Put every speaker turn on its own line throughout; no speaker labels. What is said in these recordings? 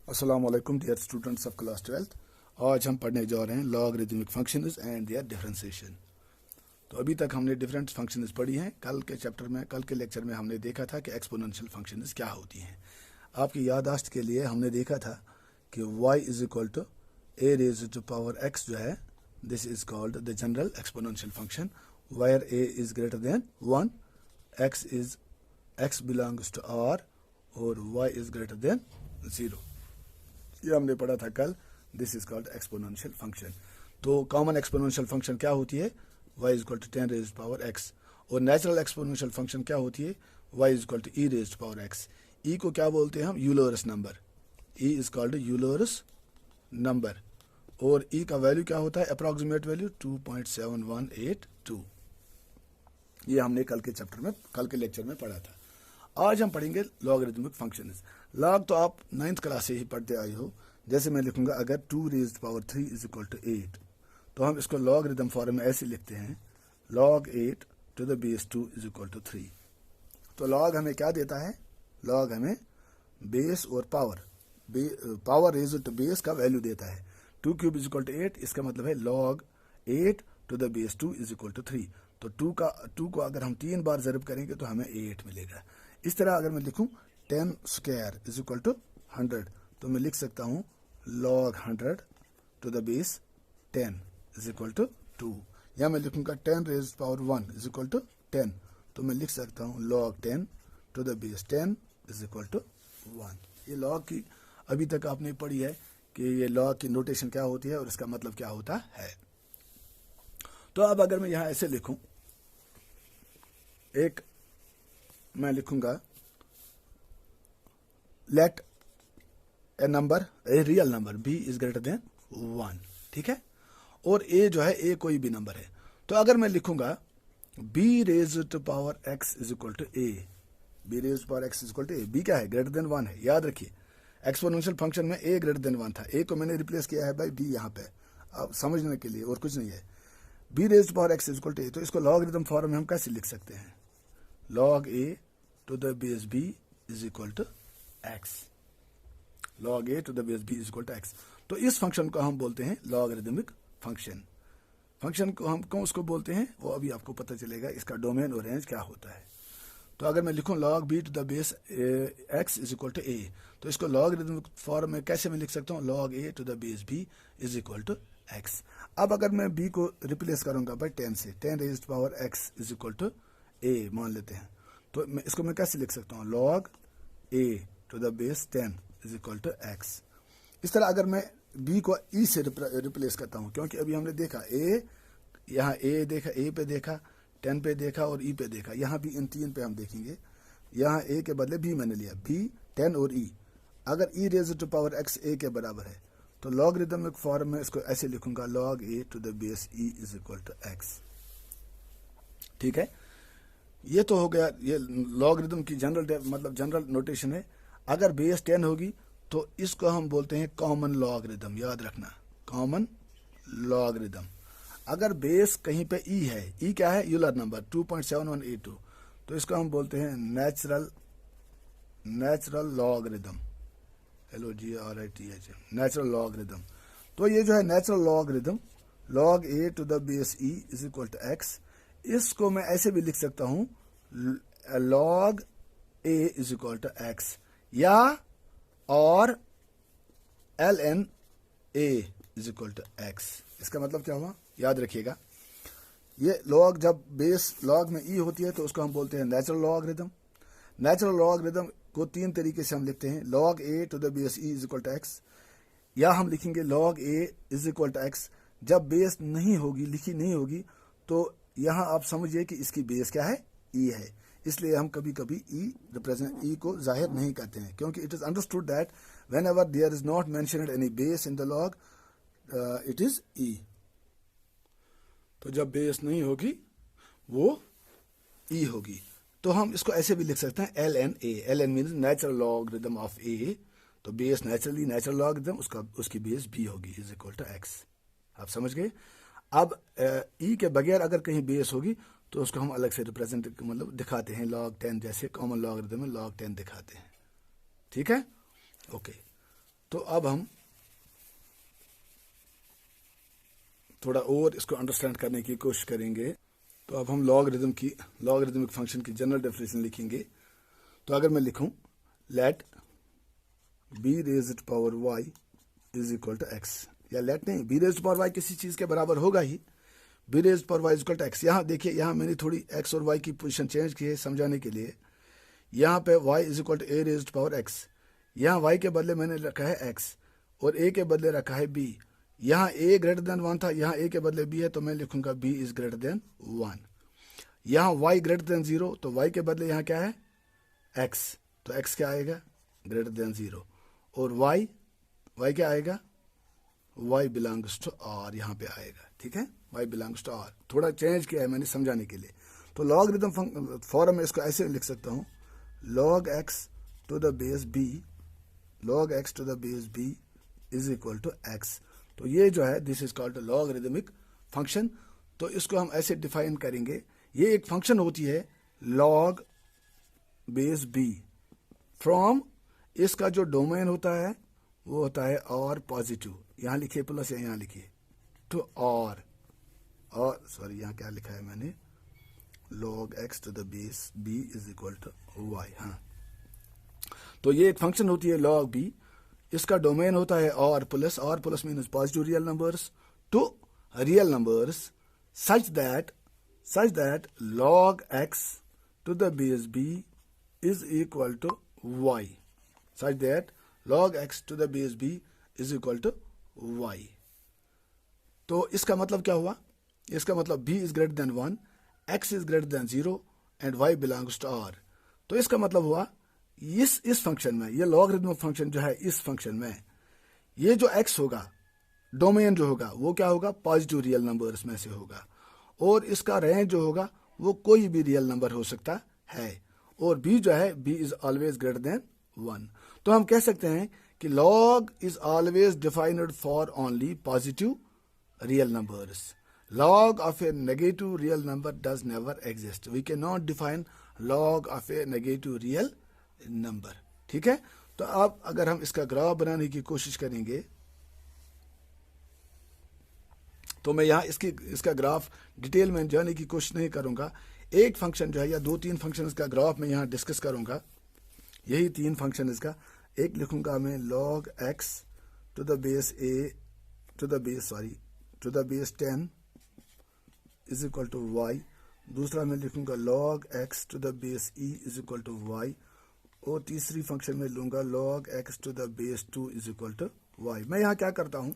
अस्सलाम वालेकुम dear students of class 12th। आज हम पढ़ने जा रहे हैं logarithmic functions and their differentiation. तो अभी तक हमने डिफरेंट फंक्शंस पढ़ी हैं। कल के लेक्चर में हमने देखा था कि एक्सपोनेंशियल फंक्शंस क्या होती हैं। आपकी याददाश्त के लिए हमने देखा था कि y is equal to a raise to power x जो है, this is called the general exponential function where a is greater than 1, x belongs to r और y इज ग्रेटर देन 0। ये हमने पढ़ा था कल। This is called exponential function. तो common exponential function क्या होती है? y is equal to 10 raise power x। और नेचुरल एक्सपोनेंशियल फंक्शन क्या होती है? y is equal to e raise power x। e को क्या बोलते हैं हम? Euler's number. e is called Euler's number. और e का वैल्यू क्या होता है? Approximate value 2.7182। ये हमने कल के लेक्चर में पढ़ा था। आज हम पढ़ेंगे लॉगरिदमिक फंक्शंस। लॉग तो आप 9th क्लास से ही पढ़ते आए हो। जैसे मैं लिखूंगा अगर 2 raise power 3 is equal to 8, तो हम इसको लॉगरिदम फॉर्म में ऐसे लिखते हैं, log 8 to the base 2 is equal to 3। तो लॉग हमें क्या देता है? लॉग हमें बेस और पावर रेज़ टू बेस का वैल्यू देता है। 2 क्यूब इज इक्वल टू 8, इसका मतलब है log 8 to the base 2 is equal to 3। तो 2 को अगर हम 3 बार ज़रब करेंगे तो हमें 8 मिलेगा। इस तरह अगर मैं लिखूं 10 स्क्वायर इज इक्वल टू 100, तो मैं लिख सकता हूं log 100 to the base 10 is equal to 2। या मैं लिखूंगा 10 raise power 1 is equal to 10, तो मैं लिख सकता हूं log 10 to the base 10 is equal to 1। ये लॉग की अभी तक आपने पढ़ी है कि ये लॉग की नोटेशन क्या होती है और इसका मतलब क्या होता है। तो अब अगर मैं यहां ऐसे लिखूं, मैं लिखूंगा let a real number b is greater than 1, ठीक है। और a जो है, a कोई भी नंबर है। तो अगर मैं लिखूंगा b raise to power x is equal to a, b raise to power x is equal to a, b क्या है? ग्रेटर देन 1 है। याद रखिए एक्सपोनेंशियल फंक्शन में a ग्रेटर देन 1 था, a को मैंने रिप्लेस किया है बाय b यहाँ पे, अब समझने के लिए, और कुछ नहीं है। b raise to power x is equal to a, तो इसको लॉगरिदम फॉर्म में हम कैसे लिख सकते हैं? log a to the base b is equal to x। log a to the base b is equal to x। तो इस फंक्शन को हम बोलते हैं लॉगरिदमिक फंक्शन। फंक्शन को हम क्यों उसको बोलते हैं वो अभी आपको पता चलेगा, इसका डोमेन और रेंज क्या होता है। तो अगर मैं लिखूं log b to the base x is equal to a, तो इसको लॉगरिदमिक फॉर्म में कैसे मैं लिख सकता हूँ? log a to the base b is equal to x। अब अगर मैं b को रिप्लेस करूंगा बाय 10 से, 10 raised power x is equal to a मान लेते हैं, तो इसको मैं कैसे लिख सकता हूँ? log a to the base 10 is equal to x। इस तरह अगर मैं b को e से रिप्लेस करता हूँ, क्योंकि अभी हमने देखा यहाँ a देखा, a पे देखा, 10 पे देखा और e पे देखा, यहाँ भी इन 3 पे हम देखेंगे। यहाँ a के बदले b मैंने लिया, b 10 और e। अगर e raise to power x a के बराबर है, तो लॉगरिदमिक फॉर्म में इसको ऐसे लिखूंगा log a to the base e is equal to x, ठीक है। ये तो हो गया, ये लॉगरिदम की जनरल नोटेशन है। अगर बेस 10 होगी तो इसको हम बोलते हैं कॉमन लॉगरिदम। याद रखना, कॉमन लॉगरिदम। अगर बेस कहीं पे e है, e क्या है? यूलर नंबर 2.7182, तो इसको हम बोलते हैं natural logarithm, LOGRITH, natural logarithm. तो ये जो है natural logarithm, log a to the base e is equal to x, इसको मैं ऐसे भी लिख सकता हूं log a is equal to x, या और ln a is equal to x। इसका मतलब क्या हुआ? याद रखिएगा, ये log जब बेस log में e होती है तो उसको हम बोलते हैं नेचुरल लॉगरिदम। नेचुरल लॉगरिदम को 3 तरीके से हम लिखते हैं, log a to the base e is equal to x, या हम लिखेंगे log a is equal to x। जब बेस नहीं होगी, लिखी नहीं होगी, तो यहाँ आप समझिए कि इसकी बेस क्या है? e है। इसलिए हम कभी कभी e को जाहिर नहीं करते हैं, क्योंकि it is understood that whenever there is not mentioned any base in the log, it is e। तो जब बेस नहीं होगी वो e होगी। तो हम इसको ऐसे भी लिख सकते हैं ln a। ln means natural logarithm of a। तो बेस नेचुरल लॉगरिदम, उसकी बेस b होगी इज इक्वल टू x। आप समझ गए? अब e के बगैर अगर कहीं बेस होगी तो उसको हम अलग से रिप्रेजेंट दिखाते हैं, log 10, जैसे कॉमन लॉगरिदम में log 10 दिखाते हैं, ठीक है। ओके, तो अब हम थोड़ा और इसको अंडरस्टैंड करने की कोशिश करेंगे। तो अब हम लॉगरिदमिक फंक्शन की जनरल डेफिनेशन लिखेंगे। तो अगर मैं लिखूं let B raised power Y is equal to X, या लेट नहीं, बी रेज्ड पावर वाई किसी चीज के बराबर होगा ही, B raised power Y is equal to X. यहाँ देखिए, यहाँ मैंने थोड़ी एक्स और वाई की पोजीशन चेंज की है समझाने के लिए। यहाँ पे y is equal to a raised power x, यहाँ y के बदले मैंने रखा है x और a के बदले रखा है b। यहाँ a ग्रेटर देन 1 था, यहाँ a के बदले b है, तो मैं लिखूंगा b इज ग्रेटर देन 1। यहाँ y ग्रेटर देन 0, तो y के बदले यहाँ क्या है x, तो x क्या आएगा ग्रेटर देन 0। और y क्या आएगा, y बिलोंग्स टू r यहाँ पे आएगा। ठीक है, y बिलोंग्स टू r, थोड़ा चेंज किया है मैंने समझाने के लिए। तो लॉगरिदम फॉर्म में इसको ऐसे लिख सकता हूँ, log x to the base b, log x to the base b is equal to x। तो ये जो है this is called logarithmic function. तो इसको हम ऐसे डिफाइन करेंगे, ये एक फंक्शन होती है log बेस b फ्रॉम, इसका जो डोमेन होता है वो होता है और पॉजिटिव, यहाँ लिखिए प्लस या यहाँ लिखिए टू और सॉरी यहाँ क्या लिखा है मैंने, log x to the base b is equal to y। हाँ, तो ये एक फंक्शन होती है log b, इसका डोमेन होता है और plus means positive real numbers to real numbers such that log x to the base b is equal to y, such that log x to the base b is equal to y। तो इसका मतलब क्या हुआ, इसका मतलब b is greater than 1, x is greater than 0 and y belongs to r। तो इसका मतलब हुआ इस फंक्शन में, ये लॉगरिदमिक फंक्शन जो है, इस फंक्शन में ये जो x होगा, डोमेन जो होगा वो क्या होगा, पॉजिटिव रियल नंबर्स में से होगा, और इसका रेंज जो होगा वो कोई भी रियल नंबर हो सकता है, और b जो है b is always greater than 1। तो हम कह सकते हैं कि log is always defined for only positive real numbers. Log of a negative real number does never exist. We cannot define log of a negative real number। ठीक है, तो अब अगर हम इसका ग्राफ बनाने की कोशिश करेंगे, तो मैं यहाँ इसका ग्राफ डिटेल में जाने की कोशिश नहीं करूंगा। एक फंक्शन जो है या 2-3 फंक्शन का ग्राफ मैं यहाँ डिस्कस करूंगा, यही 3 फंक्शन इसका। एक लिखूंगा मैं log x to the base 10 is equal to y, दूसरा मैं लिखूंगा log x to the base e is equal to y, और तीसरी फंक्शन में लूंगा log x to the base 2 is equal to y. मैं यहाँ क्या करता हूँ,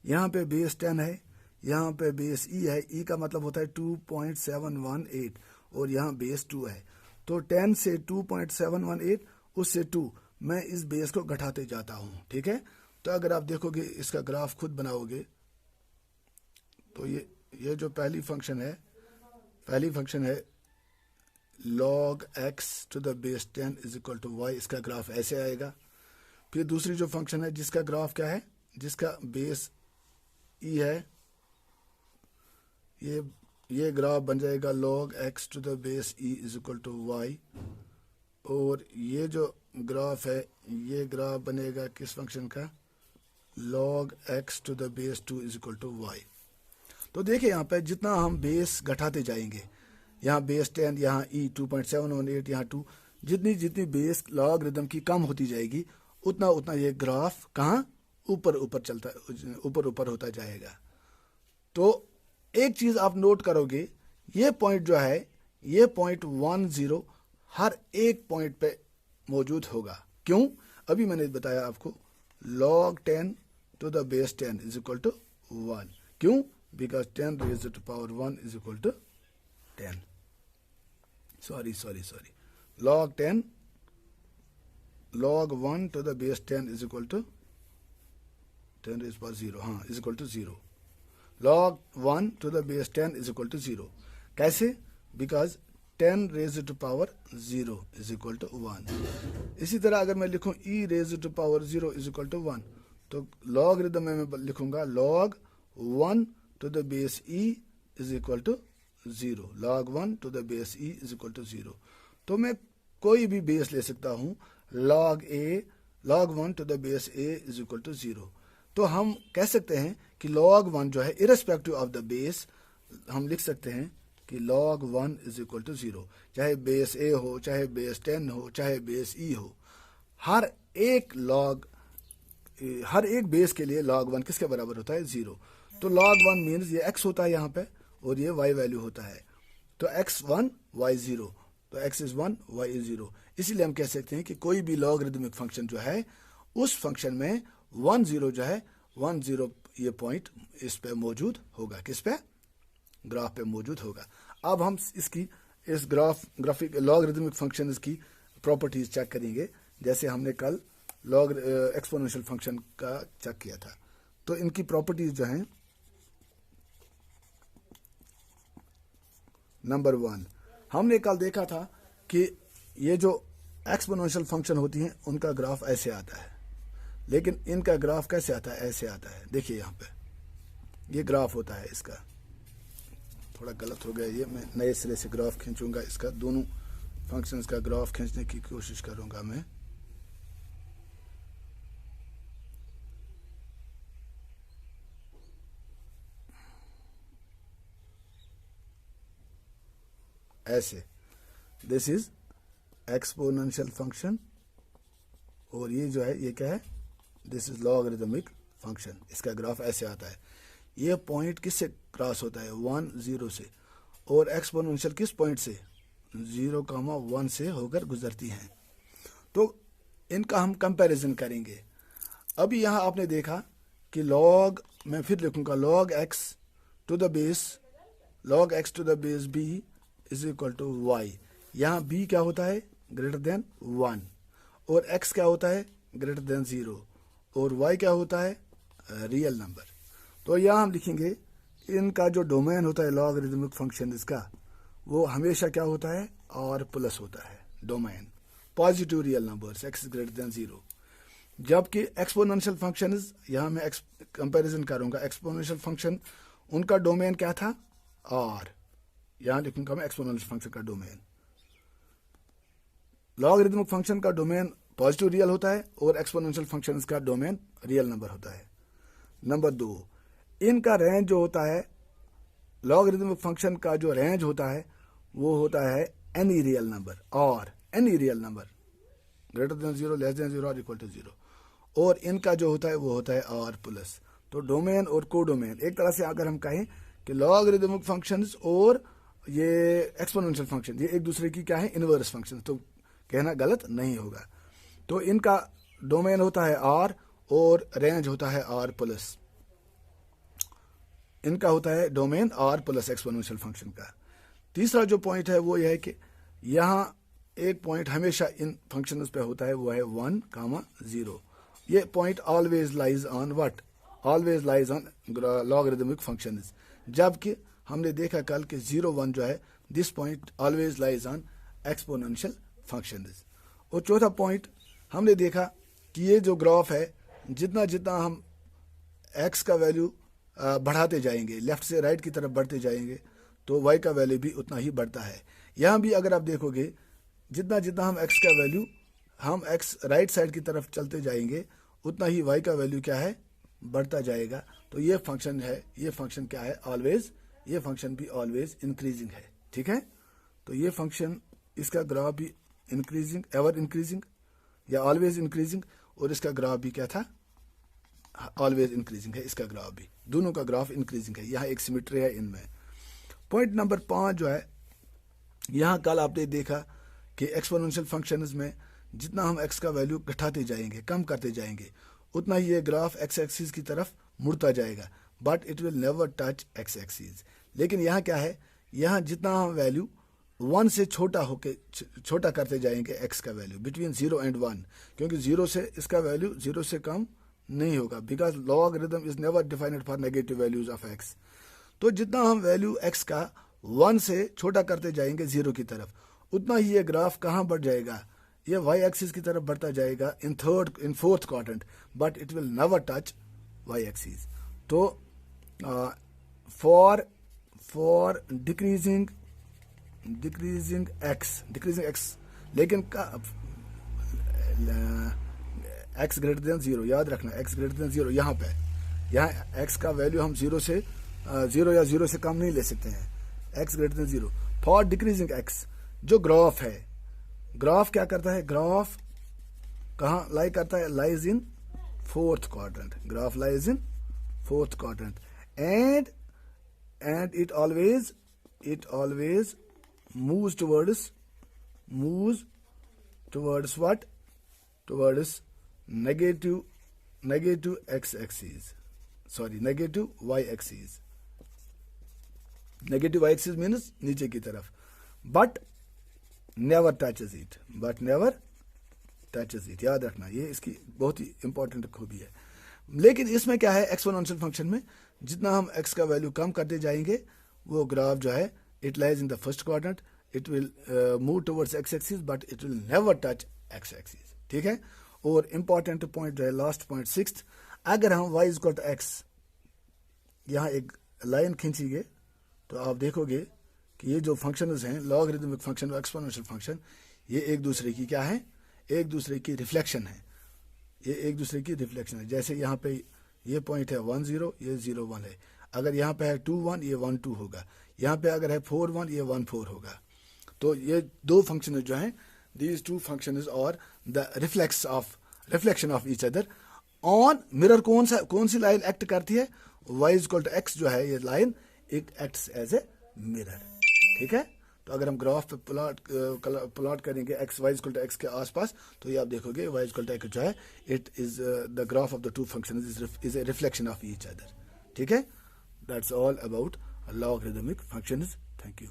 यहाँ पे बेस 10 है, यहाँ पे बेस e है, e का मतलब होता है 2.718, और यहाँ बेस 2 है, तो 10 से 2.718 उससे 2 मैं इस बेस को घटाते जाता हूँ। ठीक है, तो अगर आप देखोगे इसका ग्राफ खुद बनाओगे, तो ये जो पहली फंक्शन है log x to the base 10 is equal to y, इसका ग्राफ ऐसे आएगा। फिर दूसरी जो फंक्शन है जिसका ग्राफ क्या है, जिसका बेस e है, ये ग्राफ बन जाएगा log x to the base e is equal to y, और ये जो ग्राफ है ये ग्राफ बनेगा किस फंक्शन का, log x to the base 2 is equal to y। तो देखिए यहाँ पे जितना हम बेस घटाते जाएंगे, यहाँ बेस 10, यहाँ e 2.718, यहाँ 2, जितनी बेस लॉगरिदम की कम होती जाएगी उतना ये ग्राफ कहाँ ऊपर होता जाएगा। तो एक चीज आप नोट करोगे, ये पॉइंट जो है, ये पॉइंट 10 हर एक पॉइंट पे मौजूद होगा। क्यों, अभी मैंने बताया आपको, log 10 to the base 10 is equal to 1। क्यों, because 10 raised to power 1 is equal to 10। sorry, log 1 to the base 10 is equal to 10 raised to power 0, हाँ, is equal to 0। log 1 to the base 10 is equal to 0। कैसे, because 10 raised to power 0 is equal to 1। इसी तरह अगर मैं लिखूं e raised to power 0 is equal to 1, तो logarithm में मैं लिखूंगा log 1 to the base e is equal to 0, log 1 to the base e is equal to 0। तो मैं कोई भी बेस ले सकता हूँ, log a, log 1 to the base a is equal to 0। तो हम कह सकते हैं कि log 1 जो है इरेस्पेक्टिव ऑफ द बेस, हम लिख सकते हैं कि log 1 इज इक्वल टू 0। चाहे बेस a हो, चाहे बेस 10 हो, चाहे बेस e हो, हर एक बेस के लिए log 1 किसके बराबर होता है? 0। तो log 1 मीन्स ये x होता है यहाँ पे और ये y वैल्यू होता है। तो x1 y0, तो x इज 1 y इज 0। इसीलिए हम कह सकते हैं कि कोई भी लॉगरिदमिक फंक्शन जो है उस फंक्शन में 1 0 जो है 1 0 ये पॉइंट इस पे मौजूद होगा। किस पे? ग्राफ पे मौजूद होगा। अब हम इस ग्राफिक लॉगरिदमिक फंक्शन की प्रॉपर्टीज चेक करेंगे, जैसे हमने कल एक्सपोनेंशियल फंक्शन का चेक किया था। तो इनकी प्रॉपर्टीज जो हैं, नंबर 1, हमने कल देखा था कि ये जो एक्सपोनेंशियल फंक्शन होती हैं उनका ग्राफ ऐसे आता है, लेकिन इनका ग्राफ कैसे आता है? ऐसे आता है। देखिए यहाँ पे ये ग्राफ होता है इसका, थोड़ा गलत हो गया ये, मैं नए सिरे से ग्राफ खींचूंगा इसका, दोनों फंक्शंस का ग्राफ खींचने की कोशिश करूंगा मैं। ऐसे, दिस इज एक्सपोनेंशियल फंक्शन और ये जो है ये क्या है? This is logarithmic function. इसका ग्राफ ऐसे आता है। ये पॉइंट किससे क्रॉस होता है? 1 0 से। और एक्सपोनेंशियल किस पॉइंट से? 0, 1 से होकर गुजरती हैं। तो इनका हम कंपैरिजन करेंगे। अभी यहाँ आपने देखा कि लॉग, मैं फिर लिखूंगा log x to the base b is equal to y। यहाँ b क्या होता है? Greater than 1। और x क्या होता है? Greater than 0। और y क्या होता है? Real number. तो यहाँ हम लिखेंगे इनका जो डोमेन होता है लॉगरिदमिक फंक्शन इसका, वो हमेशा क्या होता है? r प्लस होता है domain, positive real numbers x greater than 0। जबकि एक्सपोनेंशियल फंक्शन, यहाँ मैं कंपैरिजन करूंगा, एक्सपोनेंशियल फंक्शन उनका डोमेन क्या था? r। यहाँ लिखूंगा मैं एक्सपोनेंशियल फंक्शन का डोमेन। लॉगरिदमिक फंक्शन का डोमेन पॉजिटिव रियल होता है और एक्सपोनेंशियल फंक्शन का डोमेन रियल नंबर होता है। नंबर 2, इनका रेंज जो होता है, लॉगरिदमिक फंक्शन का जो रेंज होता है वो होता है एनी रियल नंबर, और any real number greater than 0, less than 0 और इक्वल टू 0। और इनका जो होता है वो होता है r प्लस। तो डोमेन और को डोमेन, एक तरह से अगर हम कहें कि लॉगरिदमिक फंक्शंस और ये एक्सपोनेंशियल फंक्शन ये एक दूसरे की क्या है? Inverse function. तो कहना गलत नहीं होगा। तो इनका डोमेन होता है r और रेंज होता है r प्लस। इनका होता है domain r plus exponential function का। तीसरा जो पॉइंट है वो यह है कि यहाँ एक पॉइंट हमेशा इन फंक्शंस पे होता है, वो है 1, 0। ये point always lies on what? Always lies on logarithmic functions. जबकि हमने देखा कल कि 0, 1 जो है, this point always lies on exponential functions. और चौथा पॉइंट हमने देखा कि ये जो ग्राफ है, जितना जितना हम x का वैल्यू बढ़ाते जाएंगे, लेफ्ट से राइट की तरफ बढ़ते जाएंगे, तो y का वैल्यू भी उतना ही बढ़ता है। यहाँ भी अगर आप देखोगे, जितना जितना हम x का वैल्यू, हम x राइट साइड की तरफ चलते जाएंगे, उतना ही y का वैल्यू क्या है? बढ़ता जाएगा। तो ये फंक्शन है, ये फंक्शन क्या है? ऑलवेज, ये फंक्शन भी ऑलवेज इंक्रीजिंग है। ठीक है, तो ये फंक्शन, इसका ग्राफ भी इंक्रीजिंग, एवर इंक्रीजिंग या ऑलवेज इंक्रीजिंग, और इसका ग्राफ भी क्या था? ऑलवेज इंक्रीजिंग है। इसका ग्राफ भी, दोनों का ग्राफ इंक्रीजिंग है। यहाँ एक सिमेट्री है इनमें। पॉइंट नंबर 5 जो है, यहाँ कल आपने देखा कि एक्सपोनेंशियल फंक्शंस में जितना हम x का वैल्यू घटाते जाएंगे, कम करते जाएंगे, उतना ही ये ग्राफ x एक्सिस की तरफ मुड़ता जाएगा, but it will never touch x axis. लेकिन यहाँ क्या है? यहाँ जितना हम वैल्यू 1 से छोटा करते जाएंगे x का वैल्यू, बिटवीन 0 एंड 1, क्योंकि 0 से इसका वैल्यू 0 से कम नहीं होगा, because logarithm is never defined for negative values of x। तो जितना हम वैल्यू x का 1 से छोटा करते जाएंगे 0 की तरफ, उतना ही ये ग्राफ कहाँ बढ़ जाएगा? ये y एक्सिस की तरफ बढ़ता जाएगा in fourth quadrant, but it will never touch y axis. तो फॉर डिक्रीजिंग x, लेकिन एक्स ग्रेटर देन 0, याद रखना एक्स ग्रेटर देन 0 यहाँ पे, यहाँ एक्स का वैल्यू हम 0 या 0 से कम नहीं ले सकते हैं, x greater than 0। For decreasing x, जो ग्राफ है, ग्राफ क्या करता है, ग्राफ कहाँ लाई करता है, lies in fourth quadrant, graph lies in fourth quadrant, and it always moves towards what, towards negative x-axis, sorry, negative y-axis, negative y-axis means नीचे की तरफ, but never touches it, याद रखना, ये इसकी बहुत ही इंपॉर्टेंट खूबी है। लेकिन इसमें क्या है, एक्सपोनेंशियल फंक्शन में जितना हम x का वैल्यू कम करते जाएंगे, वो ग्राफ जो है it lies in the first quadrant, it will move towards x axis but it will never touch x axis, ठीक है। और इंपॉर्टेंट पॉइंट जो है लास्ट पॉइंट 6th, अगर हम y इक्वल टू x यहाँ एक लाइन खींचेंगे तो आप देखोगे कि ये जो फंक्शंस हैं, लॉगरिथमिक फंक्शन और एक्सपोनेंशियल फंक्शन, ये एक दूसरे की क्या है, एक दूसरे की रिफ्लेक्शन है, ये एक दूसरे की रिफ्लेक्शन है। जैसे यहाँ पे ये पॉइंट है 1 0, ये 0 1 है, अगर यहाँ पे है 2 1, ये 1 2 होगा, यहाँ पे अगर है 4 1, ये 1 4 होगा। तो ये दो फंक्शन जो हैं, दीज टू फंक्शंस और the reflection of each other on mirror. कौन सी लाइन एक्ट करती है, y इक्वल टू x जो है, ये line it acts as a mirror, ठीक है। तो अगर हम ग्राफ पे प्लॉट करेंगे x y equal to x के आसपास, तो ये आप देखोगे y इक्वल टू x जो है, it is the graph of the two functions is a reflection of each other, ठीक है। That's all about logarithmic functions. Thank you.